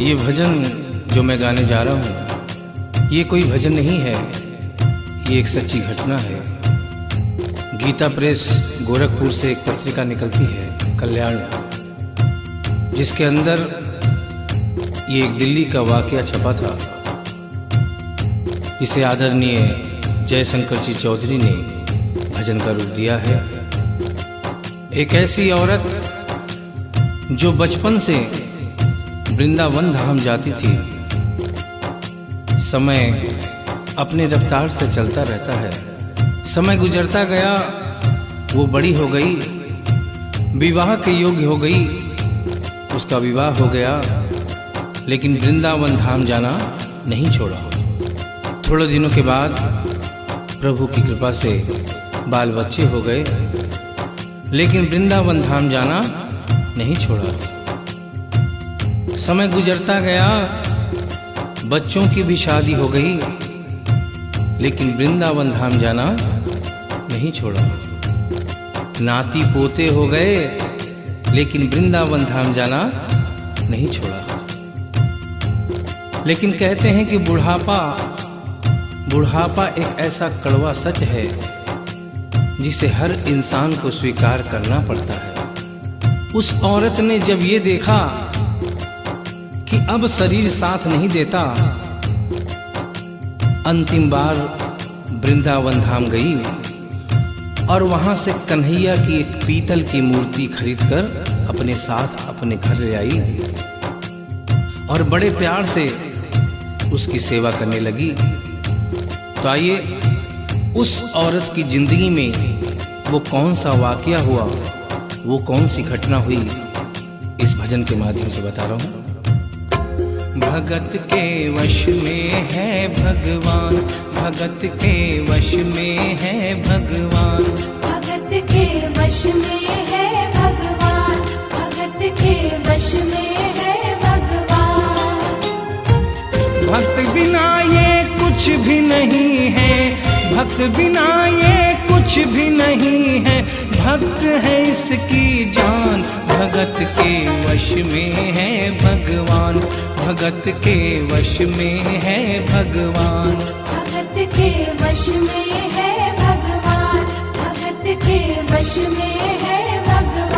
ये भजन जो मैं गाने जा रहा हूँ, ये कोई भजन नहीं है, ये एक सच्ची घटना है। गीता प्रेस गोरखपुर से एक पत्रिका निकलती है कल्याण, जिसके अंदर ये एक दिल्ली का वाकया छपा था। इसे आदरणीय जयशंकर जी चौधरी ने भजन का रूप दिया है। एक ऐसी औरत जो बचपन से वृंदावन धाम जाती थी, समय अपने रफ्तार से चलता रहता है। समय गुजरता गया, वो बड़ी हो गई, विवाह के योग्य हो गई, उसका विवाह हो गया, लेकिन वृंदावन धाम जाना नहीं छोड़ा। थोड़े दिनों के बाद प्रभु की कृपा से बाल बच्चे हो गए, लेकिन वृंदावन धाम जाना नहीं छोड़ा। समय गुजरता गया, बच्चों की भी शादी हो गई, लेकिन वृंदावन धाम जाना नहीं छोड़ा। नाती पोते हो गए, लेकिन वृंदावन धाम जाना नहीं छोड़ा। लेकिन कहते हैं कि बुढ़ापा एक ऐसा कड़वा सच है जिसे हर इंसान को स्वीकार करना पड़ता है। उस औरत ने जब ये देखा कि अब शरीर साथ नहीं देता, अंतिम बार वृंदावन धाम गई और वहां से कन्हैया की एक पीतल की मूर्ति खरीदकर अपने साथ अपने घर ले आई और बड़े प्यार से उसकी सेवा करने लगी। तो आइए उस औरत की जिंदगी में वो कौन सा वाकया हुआ, वो कौन सी घटना हुई, इस भजन के माध्यम से बता रहा हूँ। भगत के वश में है भगवान, भगत के वश में है भगवान, भगत के वश में है भगवान, भगत के वश में है भगवान। भक्त बिना ये कुछ भी नहीं है, भक्त बिना ये कुछ भी नहीं है, भक्त है इसकी जान। भगत के वश में है भगवान, भगत के वश में है भगवान, भगत के वश में है भगवान, भगत के वश में है भगवान।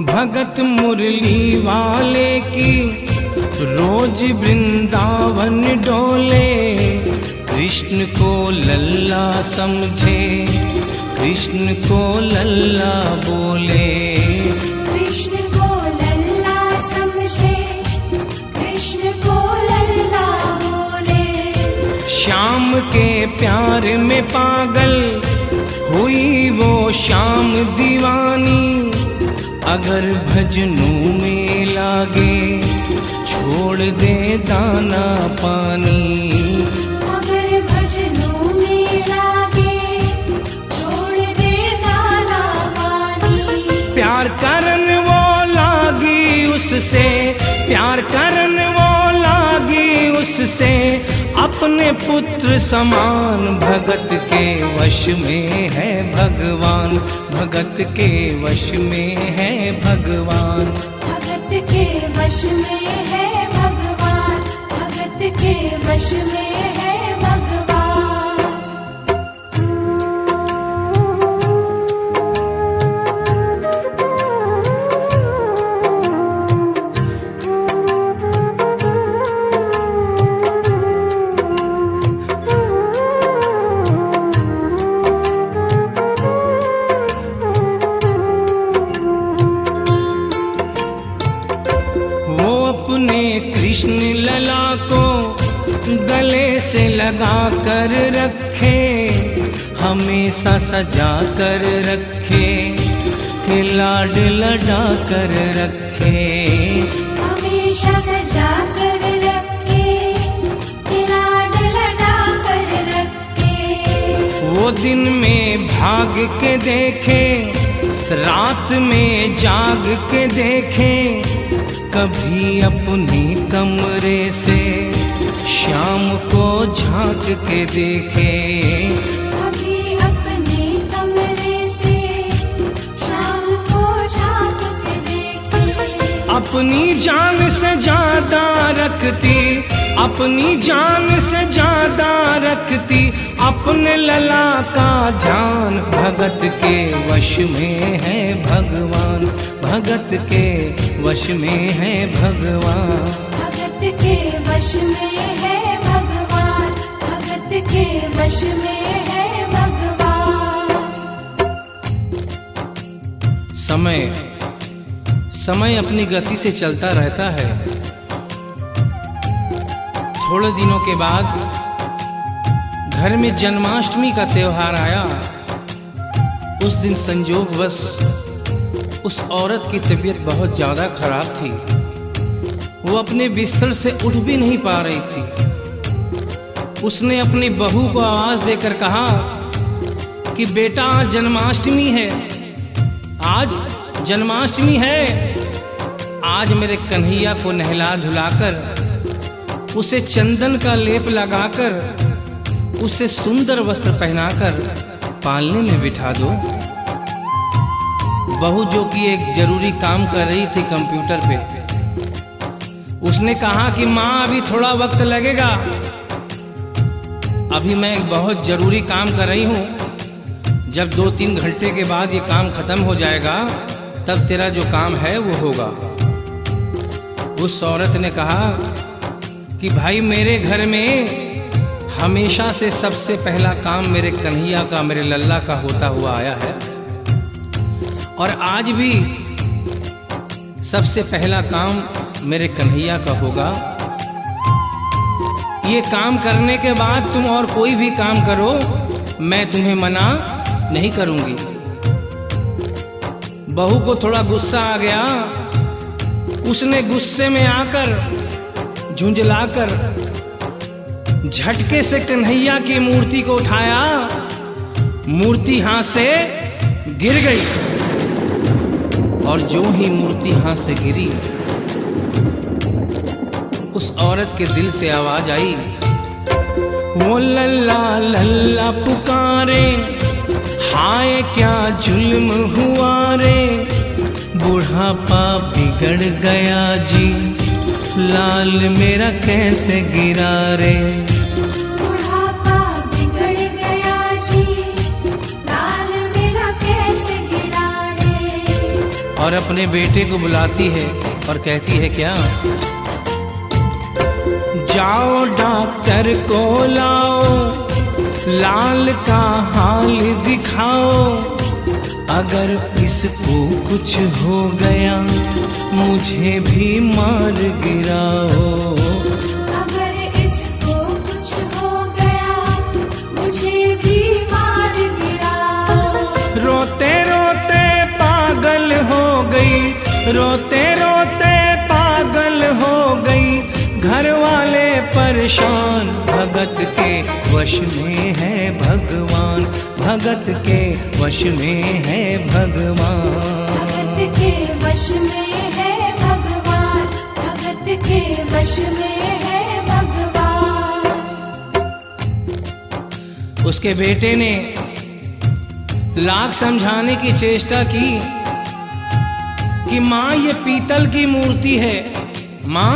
भगत मुरली वाले की रोज वृंदावन डोले, कृष्ण को लल्ला समझे, कृष्ण को लल्ला बोले, कृष्ण को लल्ला समझे, कृष्ण को लल्ला बोले। श्याम के प्यार में पागल हुई वो श्याम दीवानी, अगर भजनों में लागे छोड़ दे दाना पानी, अगर भजनों में लागे छोड़ दे दाना पानी। प्यार करन वो लागी उससे, प्यार करन वो लागी उससे, अपने पुत्र समान। भगत के वश में है भगवान, भगत के वश में है भगवान, भगत के वश में है भगवान, भगत के वश में है भगवान। कृष्ण लला को गले से लगा कर रखे, हमेशा सजा कर रखे, लाड लड़ा कर रखे, हमें हमेशा सजा कर रखे, लाड लड़ा कर रखे। वो दिन में भाग के देखे, रात में जाग के देखे, कभी अपने कमरे से शाम को झांक के देखे। कभी अपने कमरे से शाम को झांक के देखे। अपनी जान से ज्यादा रखती, अपनी जान से ज्यादा रखती, अपने लला का ध्यान। भगत के वश में है भगवान, भगत के वश में है भगवान। भगत के वश में है भगवान, भगत के वश में है भगवान। समय अपनी गति से चलता रहता है। थोड़े दिनों के बाद घर में जन्माष्टमी का त्योहार आया। उस दिन संजोगवश उस औरत की तबीयत बहुत ज़्यादा खराब थी। वो अपने बिस्तर से उठ भी नहीं पा रही थी। उसने अपनी बहू को आवाज़ देकर कहा कि बेटा आज जन्माष्टमी है, आज जन्माष्टमी है। आज मेरे कन्हैया को नहला धुलाकर, उसे चंदन का लेप लगाकर, उसे सुंदर वस्त्र पहनाकर पालने में बिठा दो। बहू जो कि एक जरूरी काम कर रही थी कंप्यूटर पे, उसने कहा कि माँ अभी थोड़ा वक्त लगेगा, अभी मैं एक बहुत जरूरी काम कर रही हूँ। जब 2-3 घंटे के बाद ये काम खत्म हो जाएगा तब तेरा जो काम है वो होगा। उस औरत ने कहा कि भाई मेरे घर में हमेशा से सबसे पहला काम मेरे कन्हैया का, मेरे लल्ला का होता हुआ आया है, और आज भी सबसे पहला काम मेरे कन्हैया का होगा। ये काम करने के बाद तुम और कोई भी काम करो, मैं तुम्हें मना नहीं करूंगी। बहू को थोड़ा गुस्सा आ गया। उसने गुस्से में आकर, झुंझलाकर झटके से कन्हैया की मूर्ति को उठाया। मूर्ति हाथ से गिर गई, और जो ही मूर्ति हाथ से गिरी, उस औरत के दिल से आवाज आई, वो लल्ला लल्ला पुकारे, हाय क्या जुल्म हुआ रे। बुढ़ापा बिगड़ गया जी, लाल मेरा कैसे गिरा रे। बुढ़ापा बिगड़ गया जी, लाल मेरा कैसे गिरा रे। और अपने बेटे को बुलाती है और कहती है क्या, जाओ डॉक्टर को लाओ, लाल का हाल दिखाओ। अगर इसको कुछ हो गया मुझे भी मार गिराओ। अगर इसको कुछ हो गया मुझे भी मार गिराओ। रोते रोते पागल हो गई, रोते रोते पागल हो गई, घर वाले परेशान। भगत के वश में है भगवान, भगत के वश में है भगवान। भगत के वश में है भगवान, भगत के वश में है भगवान। उसके बेटे ने लाख समझाने की चेष्टा की कि माँ ये पीतल की मूर्ति है, माँ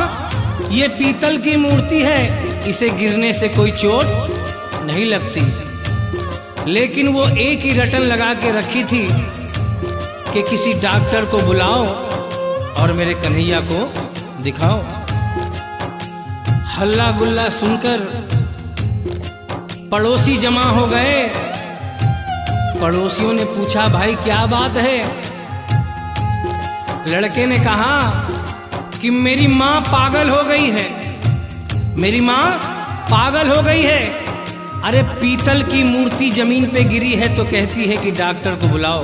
ये पीतल की मूर्ति है, इसे गिरने से कोई चोट नहीं लगती। लेकिन वो एक ही रटन लगा के रखी थी कि किसी डॉक्टर को बुलाओ और मेरे कन्हैया को दिखाओ। हल्ला गुल्ला सुनकर पड़ोसी जमा हो गए। पड़ोसियों ने पूछा, भाई क्या बात है? लड़के ने कहा कि मेरी माँ पागल हो गई है, मेरी माँ पागल हो गई है। अरे पीतल की मूर्ति जमीन पे गिरी है तो कहती है कि डॉक्टर को बुलाओ।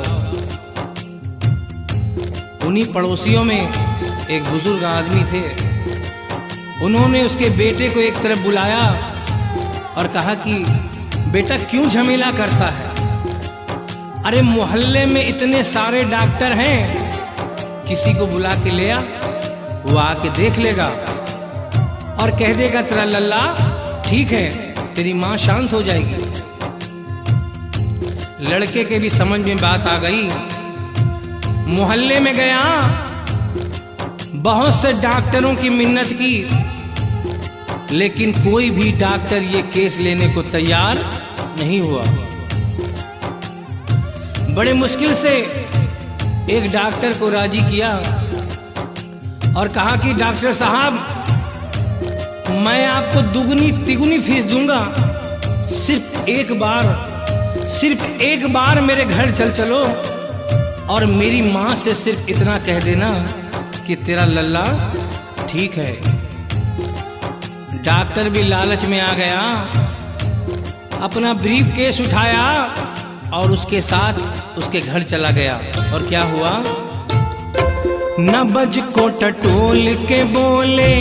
उन्हीं पड़ोसियों में एक बुजुर्ग आदमी थे, उन्होंने उसके बेटे को एक तरफ बुलाया और कहा कि बेटा क्यों झमेला करता है? अरे मोहल्ले में इतने सारे डॉक्टर हैं, किसी को बुला के ले आ, वो आके देख लेगा और कह देगा तेरा लल्ला ठीक है, तेरी माँ शांत हो जाएगी। लड़के के भी समझ में बात आ गई। मोहल्ले में गया, बहुत से डॉक्टरों की मिन्नत की, लेकिन कोई भी डॉक्टर ये केस लेने को तैयार नहीं हुआ। बड़े मुश्किल से एक डॉक्टर को राजी किया और कहा कि डॉक्टर साहब मैं आपको दुगनी तिगुनी फीस दूंगा, सिर्फ एक बार मेरे घर चलो और मेरी माँ से सिर्फ इतना कह देना कि तेरा लल्ला ठीक है। डॉक्टर भी लालच में आ गया, अपना ब्रीफ केस उठाया और उसके साथ उसके घर चला गया। और क्या हुआ? नबज को टटोल के बोले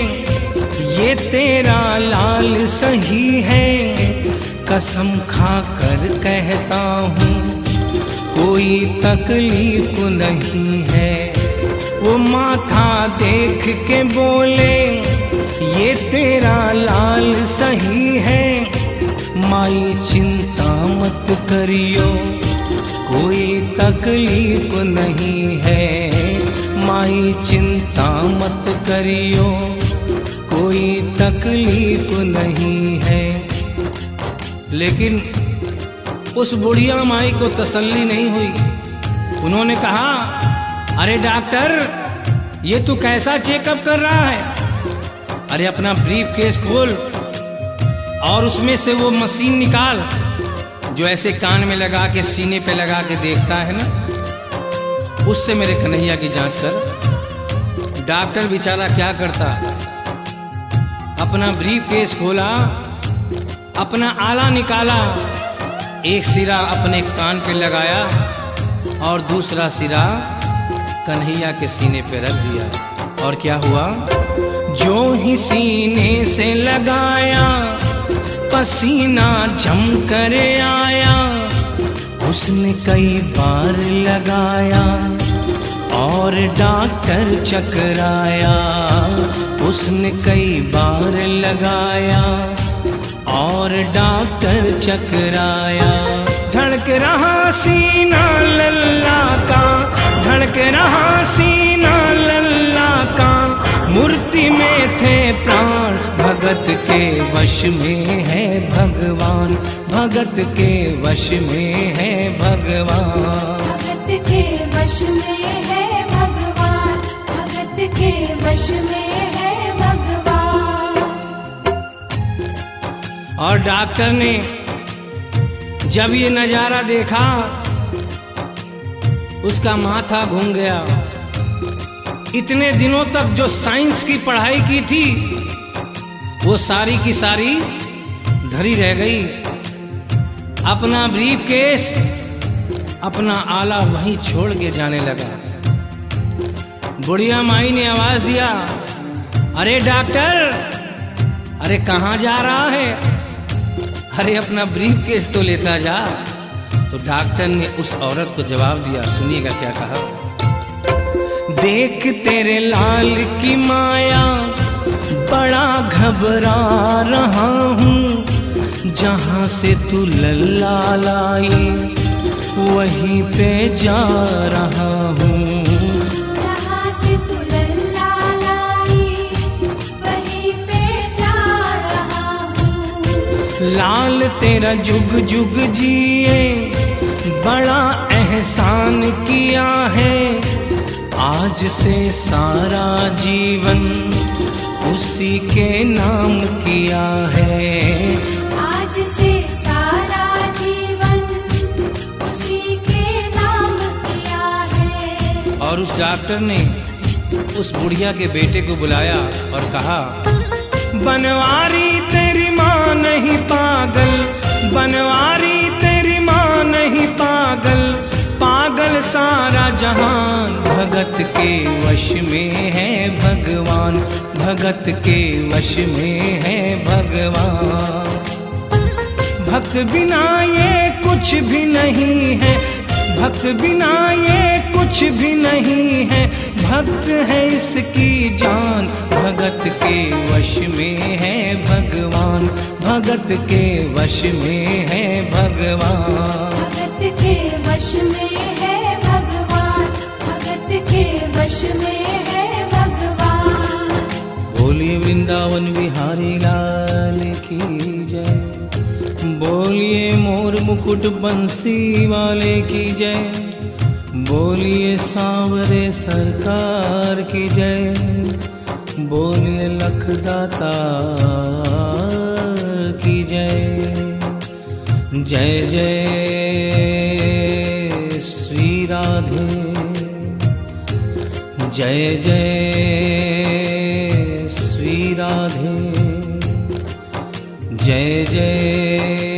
ये तेरा लाल सही है, कसम खा कर कहता हूँ कोई तकलीफ नहीं है। वो माथा देख के बोले ये तेरा लाल सही है, माई चिंता मत करियो कोई तकलीफ नहीं है, माई चिंता मत करियो कोई तकलीफ नहीं है। लेकिन उस बुढ़िया माई को तसल्ली नहीं हुई। उन्होंने कहा अरे डॉक्टर ये तू कैसा चेकअप कर रहा है? अरे अपना ब्रीफ केस खोल और उसमें से वो मशीन निकाल जो ऐसे कान में लगा के सीने पे लगा के देखता है ना, उससे मेरे कन्हैया की जांच कर। डॉक्टर बेचारा क्या करता, अपना ब्रीफ केस खोला, अपना आला निकाला, एक सिरा अपने कान पे लगाया और दूसरा सिरा कन्हैया के सीने पे रख दिया। और क्या हुआ? जो ही सीने से लगाया पसीना जम कर आया, उसने कई बार लगाया और डॉक्टर चकराया, उसने कई बार लगाया और डॉक्टर चकराया। धड़क रहा सीना लल्ला का, धड़क रहा सीना लल्ला का, मूर्ति में थे प्राण भगत के वश में है भगवान, भगत के वश में है भगवान, भगत के वश में है भगवान, भगत के वश में है भगवान। और डॉक्टर ने जब ये नजारा देखा उसका माथा घूम गया। इतने दिनों तक जो साइंस की पढ़ाई की थी वो सारी की सारी धरी रह गई। अपना ब्रीफ केस, अपना आला वहीं छोड़ के जाने लगा। बुढ़िया माई ने आवाज दिया, अरे डॉक्टर, अरे कहाँ जा रहा है? अरे अपना ब्रीफ केस तो लेता जा। तो डॉक्टर ने उस औरत को जवाब दिया, सुनिएगा क्या कहा। देख तेरे लाल की माया बड़ा घबरा रहा हूँ, जहाँ से तू लल्ला लाई वहीं पे जा रहा हूँ, जहाँ से तू लल्ला लाई वहीं पे जा रहा हूँ। लाल तेरा जुग जुग जिए बड़ा एहसान किया है, आज से सारा जीवन उसी के नाम किया है, आज से सारा जीवन उसी के नाम किया है। और उस डॉक्टर ने उस बुढ़िया के बेटे को बुलाया और कहा, बनवारी तेरी माँ नहीं पागल, बनवारी तेरी माँ नहीं पागल, पागल सारा जहान भगत के वश में है भगवान, भगत के वश में है भगवान। भक्त बिना ये कुछ भी नहीं है, भक्त बिना ये कुछ भी नहीं है, भक्त है इसकी जान। भगत के वश में है भगवान, भगत के वश में है भगवान। भगत के वश में है भगवान, भगत के वश में है भगवान। बोलिए वृंदावन बिहारी लाल की जय, बोलिए मोर मुकुट बंसी वाले की जय, बोलिए सांवरे सरकार की जय, बोलिए लखदाता की जय। जय जय श्री राधे, जय जय श्री राधे, जय जय